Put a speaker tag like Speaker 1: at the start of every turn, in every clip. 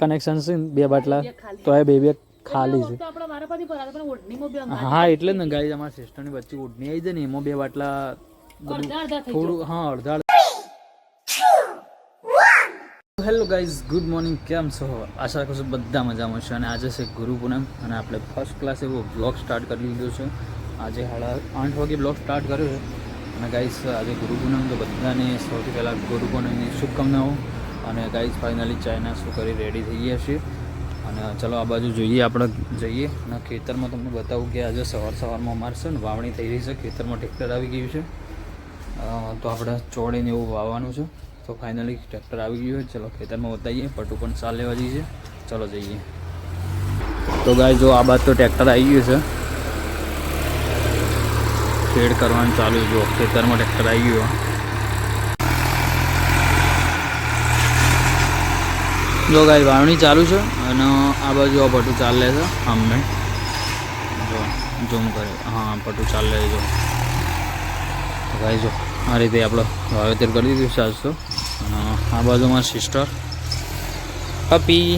Speaker 1: Connection છે 2 બાટલા તો એ બે ખાલી છે. હા એટલે ને ગાઈસ અમારા સિસ્ટરની વચ્ચે ઓઢણી આવી જાય ને એમાં 2 બાટલા થોડું હા અડધા. Hello guys, good morning. કેમ છો? આશા રાખું છું બધા મજામાં છે. અને આજે છે ગુરુ પૂનમ અને આપણે ફર્સ્ટ ક્લાસ એવો બ્લોગ સ્ટાર્ટ કરી લીધો છે. આજે 8:30 વાગે બ્લોગ સ્ટાર્ટ કર્યો છે. અને ગાઈઝ આજે ગુરુ પૂનમ તો બધાને સૌથી પહેલાં ગુરુ પૂનમની શુભકામનાઓ. અને ગાઈઝ ફાઇનલી ચાય નાસ્તો કરી રેડી થઈ ગયા છીએ. અને ચલો આ બાજુ જોઈએ, આપણે જઈએ અને ખેતરમાં તમને બતાવું કે આજે સવારમાં અમારે છે ને વાવણી થઈ રહી છે. ખેતરમાં ટ્રેક્ટર આવી ગયું છે તો આપણે ચોળીને એવું વાવવાનું છે. તો ફાઇનલી ટ્રેક્ટર આવી ગયું હોય. ચલો ખેતરમાં બતાવીએ. પટુ પણ ચાલ લેવા જઈએ. ચલો જઈએ. તો ગાય જો આ બાદ તો ટ્રેક્ટર આવી ગયું છે, ખેડ કરવાનું ચાલુ. જો ખેતરમાં ટ્રેક્ટર આવી ગયું. જો ગાય વાવણી ચાલુ છે અને આ બાજુ આ પટુ ચાલ લે છે. આમને જો ઝૂમ કરે. હા પટુ ચાલ લે જો. તો ગાય જો આ રીતે આપણે વાવેતર કરી દીધું છે આજ તો. અને આ બાજુ મારા સિસ્ટર પપી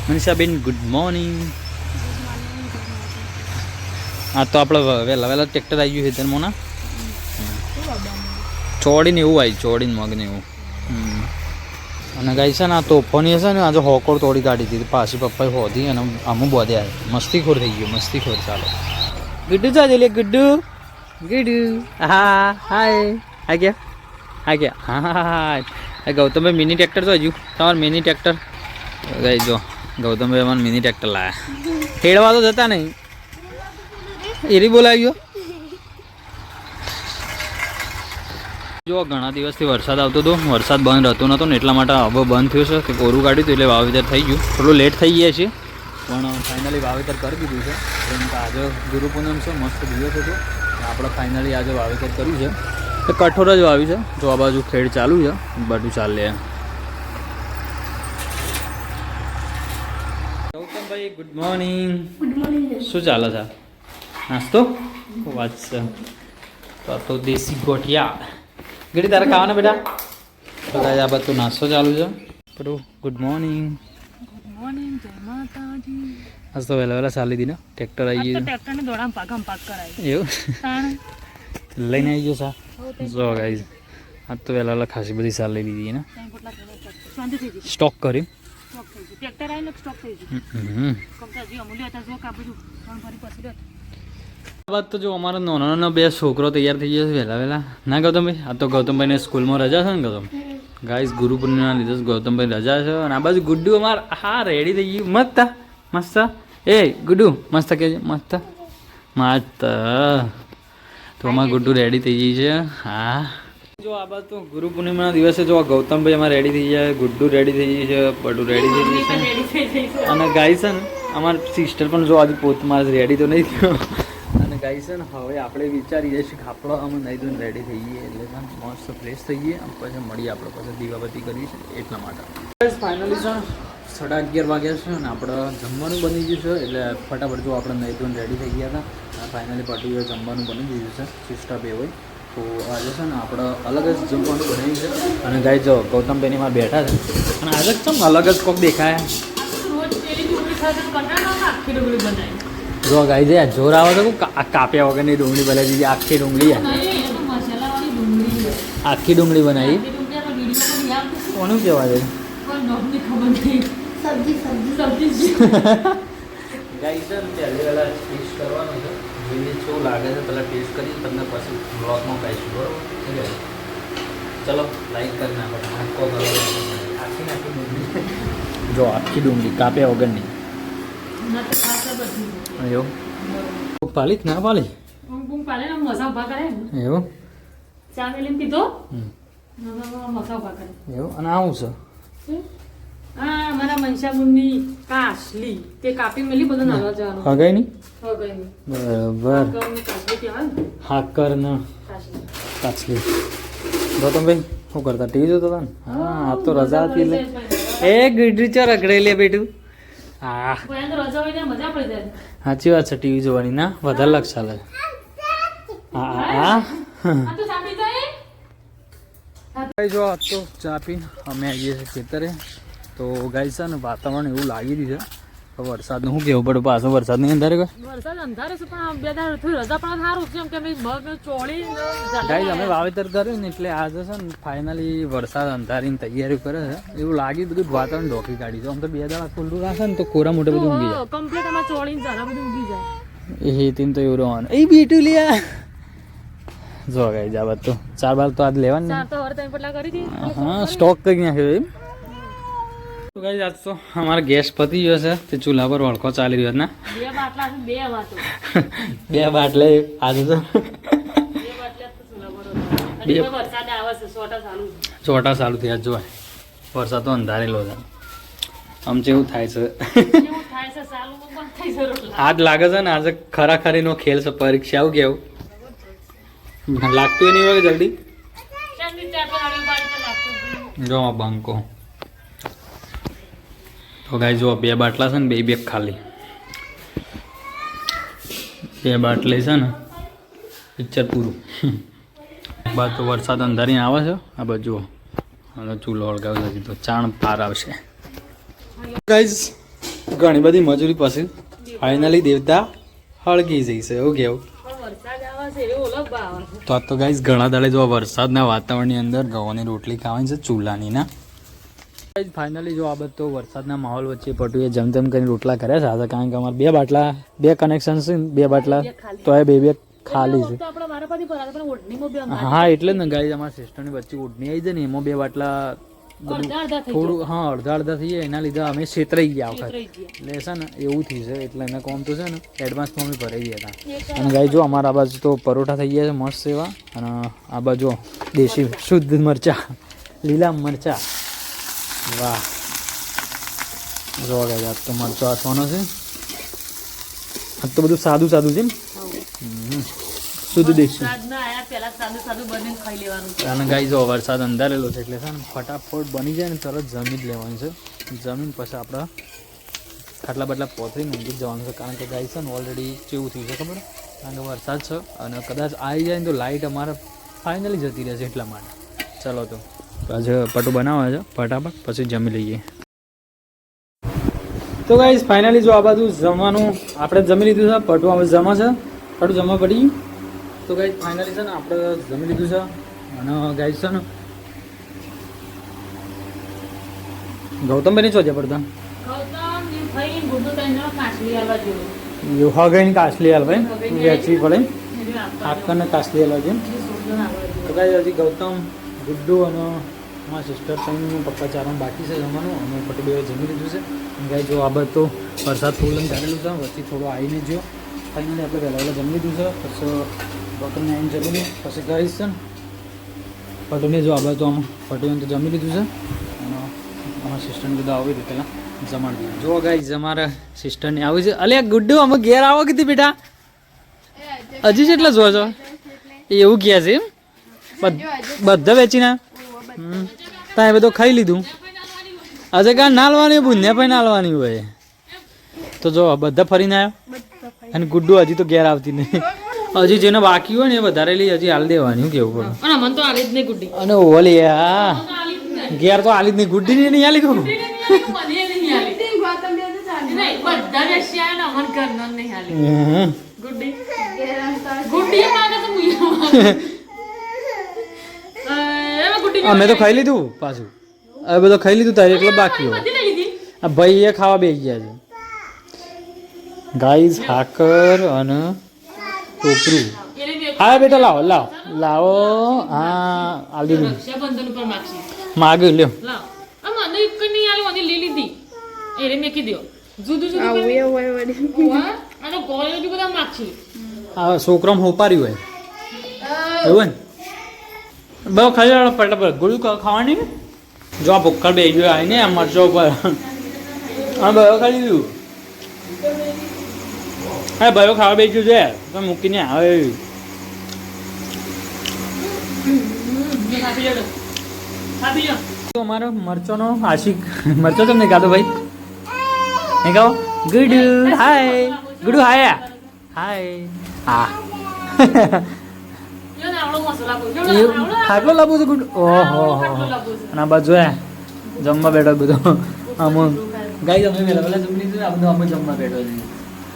Speaker 1: મનીષાબેન, ગુડ મોર્નિંગ. હા તો આપણે વહેલા ટ્રેક્ટર આવી ગયું ખેતરમાં ના ચોડીને એવું આવી, ચોડીને મગને એવું. અને ગાય છે ને આ તોફાની હશે ને આજે હોકોળ તોડી કાઢી દીધી પાછી પપ્પાએ હોધી અને અમુક બોધ્યા. મસ્તીખોર થઈ ગયો, મસ્તીખોર. ચાલો ગુડ્ડુ ચાલે લે ગુડ્ડુ ગુડ્ડુ. હા હાય હા ગયા હા ગયા હા હા. ગૌતમભાઈ મિની ટ્રેક્ટર તો હજુ તમારે મિની ટ્રેક્ટર ગઈ જો. ગૌતમભાઈ અમારે મિની ટ્રેક્ટર લાયા. ખેડવા તો જતા નહીં એરી બોલાવ્યો. જો ઘણા દિવસથી વરસાદ આવતો હતો, વરસાદ બંધ રહેતો નહોતો ને એટલા માટે હવે બંધ થયો છે કે કોરું કાઢ્યું હતું એટલે વાવેતર થઈ ગયું. થોડું લેટ થઈ ગયા છે પણ ફાઇનલી વાવેતર કરી દીધું છે. કેમ કે આજે ગુરુ પૂનમ છે, મસ્ત દિવસ હતો. આપણે ફાઇનલી આજે વાવેતર કર્યું છે. તો કઠોર જ વાવ્યું છે. જો આ બાજુ ખેડ ચાલુ છે, બાજુ ચાલે. ગૌતમભાઈ ગુડ મોર્નિંગ. Good morning. શું ચાલે છે? નાસ્તો વાત છે તો દેશી ગોઠિયા ગીડી તારે ખાવાના બેટા. તો આ બધું નાસ્તો ચાલુ છે. પેલું ગુડ મોર્નિંગ. ગુડ મોર્નિંગ, જય માતાજી. આજ તો વહેલા ચાલી દી ને ટ્રેક્ટર આવી ગયું. ટ્રેક્ટરને દોડામ પાકમ પાક કરાય એવું લઈને આવી ગયો સા. જો ગાઈઝ આજ તો વહેલા ખાસી બધી સાલ લઈ લીધી ને સ્ટોક કરી. ટ્રેક્ટર આવીને સ્ટોક થઈ ગયું. બાદ તો જો અમારો નાનો 2 છોકરો તૈયાર થઈ જશે વહેલા ના ગૌતમભાઈ. આ તો ગૌતમભાઈને સ્કૂલમાં રજા છે ને ગૌતમ. ગાઈઝ ગુરુ પૂર્ણિમાના લીધે ગૌતમભાઈ રજા છે. અને આ બાજુ ગુડ્ડુ અમાર હા રેડી થઈ ગયું. મસ્ત મસ્ત. એ ગુડ્ડુ મસ્ત કે મસ્ત મસ્ત. તો અમાર ગુડ્ડુ રેડી થઈ ગઈ છે. હા જો આ બાજુ તો ગુરુ પૂર્ણિમાના દિવસે જો ગૌતમભાઈ અમારે રેડી થઈ જાય, ગુડ્ડુ રેડી થઈ ગઈ છે, પટુ રેડી થઈ ગઈ છે. અને ગાય છે ને અમાર સિસ્ટર પણ જો આજે પોત મારે રેડી તો નહીં થયો. ગાય છે ને હવે આપણે વિચારીએ છીએ કે આપણે અમે નહીં ધોઈને રેડી થઈ ગઈએ એટલે મસ્ત ફ્રેશ થઈ ગઈએ. પછી મળીએ આપણે પછી દીવાબત્તી કરીએ છીએ એટલા માટે. ફાઇનલી છે 11:30 વાગ્યા છે અને આપણે જમવાનું બની ગયું છે. એટલે ફટાફટ જો આપણે નહીં ધોઈને રેડી થઈ ગયા હતા. ફાઇનલી પટુએ જમવાનું બની દીધું છે. સિસ્ટર બે હોય તો આજે છે ને આપણે અલગ જ જમવાનું બનાવ્યું છે. અને ગાય જો ગૌતમભાઈની માં બેઠા છે અને આજે ચમ અલગ જ કોક દેખાય. જો ગાઈ છે જોર આવે તો કાપ્યા વગરની ડુંગળી બનાવી દીધી. આખી ડુંગળી આખી ડુંગળી બનાવી. કોનું કહેવા છે ગાઈ છે પહેલી પહેલાં ટેસ્ટ કરવાનો છે. જોઈએ શું લાગે છે પહેલાં ટેસ્ટ કરી તમને પછી બ્લોગમાં કહીશું બરાબર. ચલો લાઈક કરી નાખો. નાખો કરો આખી ડુંગળી. જો આખી ડુંગળી કાપ્યા વગરની. એવું પાલી ના પાલી એવું એવું. અને આવું છે
Speaker 2: મારા મનસાબુનની કાસલી તે કાપી મેલી બધું નાવા જવાનું
Speaker 1: હગાઈ ની
Speaker 2: બરાબર.
Speaker 1: હાકર ને કાચલી. ગૌતમભાઈ શું કરતા ટીવી જોતા હતા ને? હા આ તો રજા હતી એટલે એ ગીડરી ચો રગડેલી બેટું. હા સાચી વાત છે. ટીવી જોવાની ના વધારે લક્ષ ચાલે. હા હા જો આ તો ચા પી અમે આવીએ છીએ ખેતરે. તો ગાઈસ છે ને વાતાવરણ એવું લાગી રહ્યું છે વરસાદનું શું કેવું પડે પાછો વરસાદની અંદર
Speaker 2: વરસાદ અંધારે છે પણ બે દાડા થોડી રજા પણ સારું છે કેમ કે મગ ચોળી
Speaker 1: ગાઈસ અમે વાવેતર કર્યું ને એટલે આજે છે ને ફાઇનલી વરસાદ અંધારીને તૈયારી કરે છે એવું લાગ્યું બધું વાતાવરણ ઢોકી કાઢી આમ તો બે દાડા ખુલ્લું રાખે ને તો કોરા મોટે બધું ઊંઘી જાય
Speaker 2: કમ્પ્લીટ એમાં ચોળી ઝાડા બધું ઊંઘી જાય
Speaker 1: એ તીન તો એવું રહેવાનું એ બીટું લ્યા જો ગાઈસ આ બધું ચાર બાર તો આજ લેવાનું ને
Speaker 2: ચાર તો હર ટાઈમ પટલા કરી હતી
Speaker 1: હા સ્ટોક કરી નાખ્યો એમ તો ગાઈસ આજ તો અમારા ગેસ પતી ગયો છે તે ચૂલા પર વળખો ચાલી રહ્યો ને
Speaker 2: બે બાટલા છે બે વાતો
Speaker 1: બે બાટલે આજે તો
Speaker 2: બે બાટલા તો ચૂલા પર હતા. હજી વરસાદ આવે છે સોટા ચાલુ છે.
Speaker 1: ચોટા ચાલુ થયા જોવાય વરસાદ તો અંધારેલો છે આમ જેવું થાય છે
Speaker 2: કેવું થાય છે ચાલુ બંધ થઈ છે રોટલા.
Speaker 1: આજ લાગે છે ને આજે ખરાખરીનો ખેલ છે પરીક્ષા આવું કેવું લાગતું નહીં હોય જલ્દી
Speaker 2: ચાંદી ચાર પર આડી બારી તો લાગતું જ નહીં.
Speaker 1: જો આ બંકો તો ગાઈ જો બે બાટલા છે ને બે ખાલી બે બાટલી છે ને પિક્ચર પૂરું બાદ તો વરસાદ અંધારીને આવે છે આ બાજુ હવે ચૂલો હળગાવી દીધી તો ચાણ પાર આવશે ગાઈઝ ઘણી બધી મજૂરી પછી ફાઇનલી દેવતા હળગી જઈશે એવું કેવું
Speaker 2: પણ વરસાદ આવે છે એવો ઓલો ભાવ આવે છે.
Speaker 1: તો આ તો ગાઈઝ ઘણા દાડે જો વરસાદના વાતાવરણની અંદર ગવાની રોટલી ખાવાની છે ચૂલાની ના ફાઇનલી જો આ બધું તો વરસાદના માહોલ વચ્ચે પટુએ જેમ તેમ કરીને રોટલા કર્યા છે આજે કારણ કે અમારે બે બાટલા બે કનેક્શન છે ને બે બાટલા તો એ બે ખાલી છે
Speaker 2: તો આપણે મારા પાછી ભરાતા પણ ઓઢણીમાં બે અંધાર
Speaker 1: હા એટલે જ ને ગાઈઝ અમારા સિસ્ટરની વચ્ચે ઓઢણી આવી જાય ને એમાં બે બાટલા બધું
Speaker 2: અડધા થઈ
Speaker 1: થોડું હા અડધા થઈ જાય એના લીધે અમે છેતરાઈ ગયા વખત
Speaker 2: રહી ગયા.
Speaker 1: એટલે છે ને એવું થયું છે એટલે એના કોમ તો છે ને એડવાન્સમાં અમે ભરાઈ ગયા હતા અને ગાઈ જો અમારા આ બાજુ તો પરોઠા થઈ ગયા છે મસ્ત એવા અને આ બાજુ દેશી શુદ્ધ મરચા લીલા મરચા વાહ જો ગાઈ આ તો મરચો આસવાનો છે આ તો બધું સાદું સાદું છે ને શુદ્ધ દેશી
Speaker 2: વરસાદના આયા પહેલા સાદું સાદું બનીને ખાઈ લેવાનું છે.
Speaker 1: અને ગાઈ જો વરસાદ અંધારેલો છે એટલે છે ને ફટાફટ બની જાય ને તરત જમી જ લેવાનું છે જમીન પછી આપણે ખાટલા બાટલા પોતરીને ઊંઘી જ જવાનું છે કારણ કે ગાઈ છે ને ઓલરેડી કેવું થયું છે ખબર કારણ કે વરસાદ છે અને કદાચ આવી જાય ને તો લાઇટ અમારે ફાઇનલી જતી રહેશે એટલા માટે ચાલો તો આજે પટું બનાવે છે ફટાફટ પછી જમી લઈએ તો ગાઈસ ફાઇનલી જો આ બાજુ જમવાનું આપણે જમી લીધું છે પટું હવે જમા છે પટું જમવા પડી તો ગાઈસ ફાઇનલી છે ને આપણે જમી લીધું છે અને ગાઈસ છે ને ગૌતમભાઈ છો પડતા
Speaker 2: ગૌતમ ને ભાઈ ગુડુ તઈને કાચલી આલવા જેવું.
Speaker 1: યુહા ગઈને કાસલી હાલ ભાઈ વેચવી પડે
Speaker 2: એટલે આપતા
Speaker 1: આખને કાસલી હાલ છે
Speaker 2: સુરજન આલવા જેવું.
Speaker 1: તો ગાઈસ હજી ગૌતમ ગુડ્ડુ અને મારા સિસ્ટર સાઈન પપ્પા ચારણ બાકી છે જમવાનું અને પટુ બે જમી લીધું છે અને ગાઈ જો આ બાદ તો વરસાદ થોડું ધારેલું છે વચ્ચે થોડો આવીને જો ફાઇનલી આપણે વહેલા વહેલા જમી લીધું છે પછી ડૉક્ટરને આવીને જમી લીધું પછી ગાઈસ છે ને પટુને જો આ બાદ તો આમ પટુને તો જમી લીધું છે અને અમારા સિસ્ટરને બધા આવી રીતે પહેલાં જમાડી દીધું જો ગાઈસ અમારા સિસ્ટરને આવી છે અલે ગુડ્ડુ અમે ઘેર આવો કીધી બેટા હજી કેટલા જોવા છો એવું કહે છે એમ બધા વેચીને ત્યાં બધું ખાઈ લીધું આજે કાં નાલવાની બુંધ્યા પણ નાલવાની હોય તો જો બધા ફરીને આવ્યો અને ગુડ્ડુ હજી તો ઘેર આવતી નહીં હજી જેને બાકી હોય ને એ વધારેલી હજી હાલ દેવાની કેવું પડે
Speaker 2: અને મન તો આલી જ નહીં ગુડ્ડી.
Speaker 1: અને ઓલી હા ઘેર તો આલી જ નહીં ગુડ્ડી નહીં આલી કહું
Speaker 2: મને નહીં આલી. નહીં, બધા વેચી આયા ને અમન ઘરનો નહીં આલી. ગુડ્ડી. ગુડ્ડી એ માંગે તો મુઈ માંગે. એમાં ગુડ્ડી
Speaker 1: અમે તો ખાઈ લીધું પાછું હવે બધું ખાઈ લીધું તારે એટલે બાકી હોય
Speaker 2: બધી લઈ લીધી.
Speaker 1: આ ભાઈ એ ખાવા બેસી ગયા છે ગાઈઝ હાકર અને ટોપરું
Speaker 2: એને મેં
Speaker 1: હા બેટા લાવો લાવો લાવો હા આ લીધું
Speaker 2: રક્ષાબંધન ઉપર માગશી.
Speaker 1: માગ્યું લ્યો
Speaker 2: લાવ. આ મને એક નહીં આલી મને લઈ લીધી. એને મેં કીધું જુદું જુદું હા અને ગોળીઓ જ બધા માગશી.
Speaker 1: આ છોકરામાં હોપાર્યું હોય એવું ને બહુ ખાઈ લો ફટાફટ ગોળું ખાવાની જો આ ભૂખર બે ગયો આવીને આ મરચો ઉપર હા બહુ ખાઈ લીધું હા ભાઈઓ ખાવા બે ગયું છે તો મૂકીને આવે
Speaker 2: આપી જાડો. આપી જાઓ.
Speaker 1: તો અમારો મરચોનો આશિક મરચો તમને ખાધો ભાઈ નહીં ખાઓ ગુડ હાય ગુડ હાય હાય હા
Speaker 2: યો ને આવડો મસાલા કોઈ
Speaker 1: એવું ખાટલો લાવવો છે ગુડ ઓહો અને આ બાજુ જમવા બેઠો બધો આમ ગાઈ અમે વેલા વેલા જમી લીધું આ બધું અમે જમવા બેઠો છે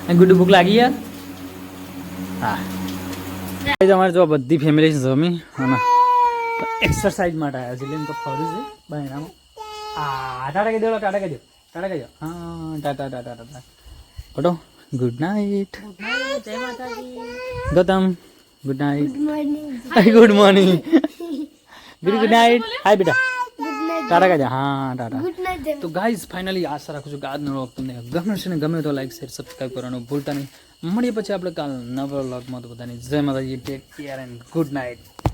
Speaker 1: અને ગુડ ભૂખ લાગી યાર હા ગાઈસ અમારે જો બધી ફેમિલી જમી અને એક્સરસાઇઝ માટે આવ્યા છે એટલે તો ફરું છે બહેનામાં ટાટા કહી દો ટાટા કહી દો ટાટા કહી દો હા ટાટા ટાટા ટાટા બટો ગુડ નાઇટ
Speaker 2: જય માતાજી
Speaker 1: Gautam good night good morning good night hi બેટા ટાટા કહી દો હા ટાટા તો ગાઈઝ ફાઇનલી આશા રાખું છું કે આજનો વ્લોગ તમને ગમે છે ને ગમે તો લાઈક શેર સબસ્ક્રાઈબ કરવાનું ભૂલતા નહીં મળીએ પછી આપણે કાલ નવા વ્લોગમાં તો બધાની જય માતાજી take care and good night